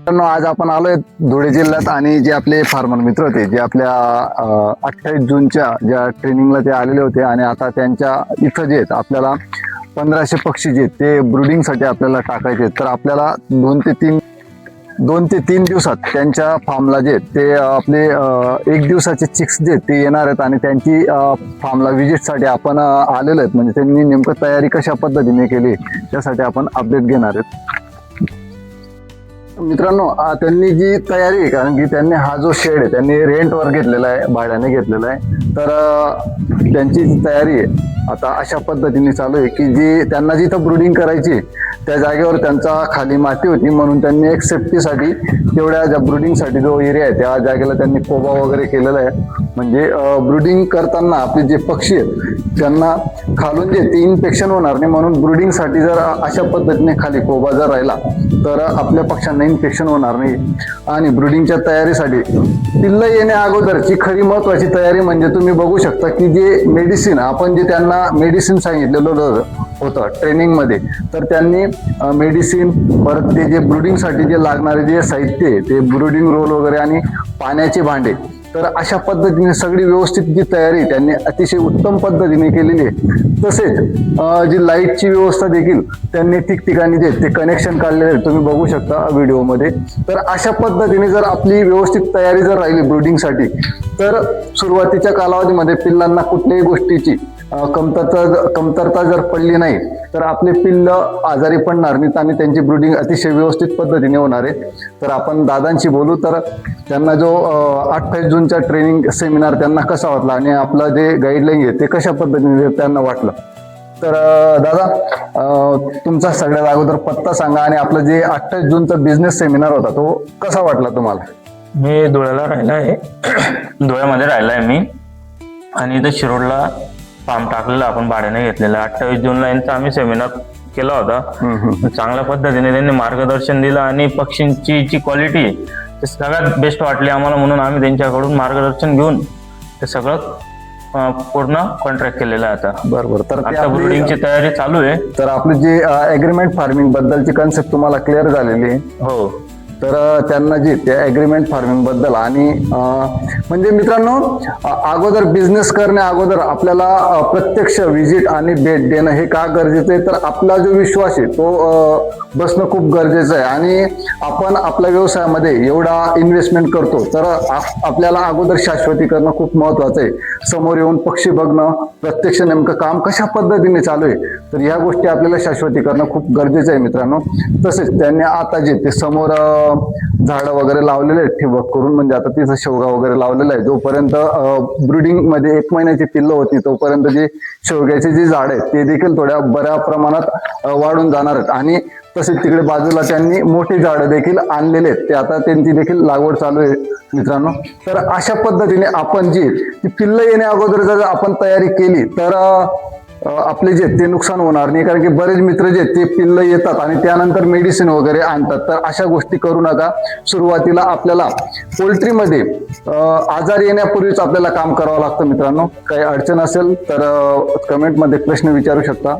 आज आपण आलोय धुळे जिल्ह्यात आणि जे आपले फार्मर मित्र होते जे आपल्या 28 जूनच्या ज्या ट्रेनिंगला ते आलेले होते आणि आता त्यांच्या इथं जे आपल्याला 1500 पक्षी जे ते ब्रुडिंगसाठी आपल्याला टाकायचे, तर आपल्याला 2 ते 3 दिवसात त्यांच्या फार्मला जे ते आपले 1 दिवसाचे चिक्स जे ते येणार आहेत आणि त्यांची फार्मला व्हिजिटसाठी आपण आलेलो आहेत. म्हणजे त्यांनी नेमकं तयारी कशा पद्धतीने केली त्यासाठी आपण अपडेट घेणार आहेत. मित्रांनो, त्यांनी जी तयारी आहे, कारण की त्यांनी हा जो शेड आहे त्यांनी रेंटवर घेतलेला आहे, भाड्याने घेतलेला आहे, तर त्यांची जी तयारी आहे आता अशा पद्धतीने चालू आहे की जी त्यांना जिथं ब्रुडिंग करायची त्या जागेवर त्यांचा खाली माती होती, म्हणून त्यांनी एक सेफ्टीसाठी तेवढ्या ज्या ब्रुडिंगसाठी जो एरिया आहे त्या जागेला त्यांनी कोबा वगैरे केलेला आहे. म्हणजे ब्रुडिंग करताना आपले जे पक्षी आहेत त्यांना खालून जे ते इन्फेक्शन होणार नाही, म्हणून ब्रुडिंगसाठी जर अशा पद्धतीने खाली कोबा जर राहिला तर आपल्या पक्ष्यांना इन्फेक्शन होणार नाही. आणि ब्रुडिंगच्या तयारीसाठी पिल्लं येण्या अगोदरची खरी महत्वाची तयारी म्हणजे तुम्ही बघू शकता की जे मेडिसिन आपण जे त्यांना मेडिसिन सांगितलेलं होतं ट्रेनिंगमध्ये, तर त्यांनी मेडिसिन परत ते जे ब्रुडिंगसाठी जे लागणारे जे साहित्य आहे ते ब्रुडिंग रोल वगैरे आणि पाण्याचे भांडे, तर अशा पद्धतीने सगळी व्यवस्थित जी तयारी त्यांनी अतिशय उत्तम पद्धतीने केलेली आहे. तसेच जी लाईटची व्यवस्था देखील त्यांनी ठिकठिकाणी जे ते कनेक्शन काढलेले आहे तुम्ही बघू शकता व्हिडिओमध्ये. तर अशा पद्धतीने जर आपली व्यवस्थित तयारी जर राहिली ब्रुडिंगसाठी तर सुरुवातीच्या कालावधीमध्ये पिल्लांना कुठल्याही गोष्टीची कमतरता जर पडली नाही तर आपले पिल्ल आजारी पडणार नाहीत आणि त्यांची ब्रुडिंग अतिशय व्यवस्थित पद्धतीने होणार आहे. तर आपण दादांशी बोलू, तर त्यांना जो 28 जूनचा ट्रेनिंग सेमिनार त्यांना कसा वाटला आणि आपलं जे गाईडलाईन आहे ते कशा पद्धतीने त्यांना वाटलं. तर दादा, तुमचा सगळ्यात अगोदर पत्ता सांगा आणि आपलं जे 28 जूनचा बिझनेस सेमिनार होता तो कसा वाटला तुम्हाला. मी धुळ्याला राहिला आहे, धुळ्यामध्ये राहिला आहे मी, आणि इथं शिरोडला फार्म टाकलेला आपण भाड्याने घेतलेला. 28 जूनला यांचा आम्ही सेमिनार केला होता. चांगल्या पद्धतीने त्यांनी मार्गदर्शन दिलं आणि पक्षींची जी क्वालिटी ते सगळ्यात बेस्ट वाटली आम्हाला, म्हणून आम्ही त्यांच्याकडून मार्गदर्शन घेऊन ते सगळं पूर्ण कॉन्ट्रॅक्ट केलेलं आहे आता. बरोबर. तर आता ब्रुडिंगची तयारी चालू आहे. तर आपली जी ॲग्रीमेंट फार्मिंग बद्दलची कन्सेप्ट तुम्हाला क्लिअर झालेली आहे. हो. तर त्यांना जे त्या ॲग्रीमेंट फार्मिंग बद्दल आणि म्हणजे मित्रांनो, अगोदर बिझनेस करण्या अगोदर आपल्याला प्रत्यक्ष व्हिजिट आणि भेट देणं हे का गरजेचं आहे, तर आपला जो विश्वास आहे तो बसणं खूप गरजेचं आहे. आणि आपण आपल्या व्यवसायामध्ये एवढा इन्व्हेस्टमेंट करतो तर आपल्याला अगोदर शाश्वती करणं खूप महत्वाचं आहे. समोर येऊन पक्षी बघणं, प्रत्यक्ष नेमकं काम कशा पद्धतीने चालू आहे, तर ह्या गोष्टी आपल्याला शाश्वती करणं खूप गरजेचं आहे मित्रांनो. तसेच त्यांनी आता जे ते समोर झाडं वगैरे लावलेले आहेत ठिबक करून, म्हणजे आता तिथं शेवगा वगैरे लावलेला आहे. जोपर्यंत ब्रुडिंग मध्ये 1 महिन्याची पिल्लं होती तोपर्यंत जे शेवग्याचे जे झाड आहेत ते देखील थोड्या बऱ्या प्रमाणात वाढून जाणार आहेत. आणि तसेच तिकडे बाजूला त्यांनी मोठी झाडं देखील आणलेले आहेत, ते आता त्यांची देखील लागवड चालू आहे मित्रांनो. तर अशा पद्धतीने आपण जी ती पिल्लं येण्या अगोदर जर आपण तयारी केली तर आपले जे ते नुकसान होणार नाही. कारण की बरेच मित्र जे ते पिल्लं येतात आणि त्यानंतर मेडिसिन वगैरे आणतात, तर अशा गोष्टी करू नका. सुरुवातीला आपल्याला पोल्ट्रीमध्ये आजार येण्यापूर्वीच आपल्याला काम करावं लागतं मित्रांनो. काही अडचण असेल तर कमेंटमध्ये प्रश्न विचारू शकता.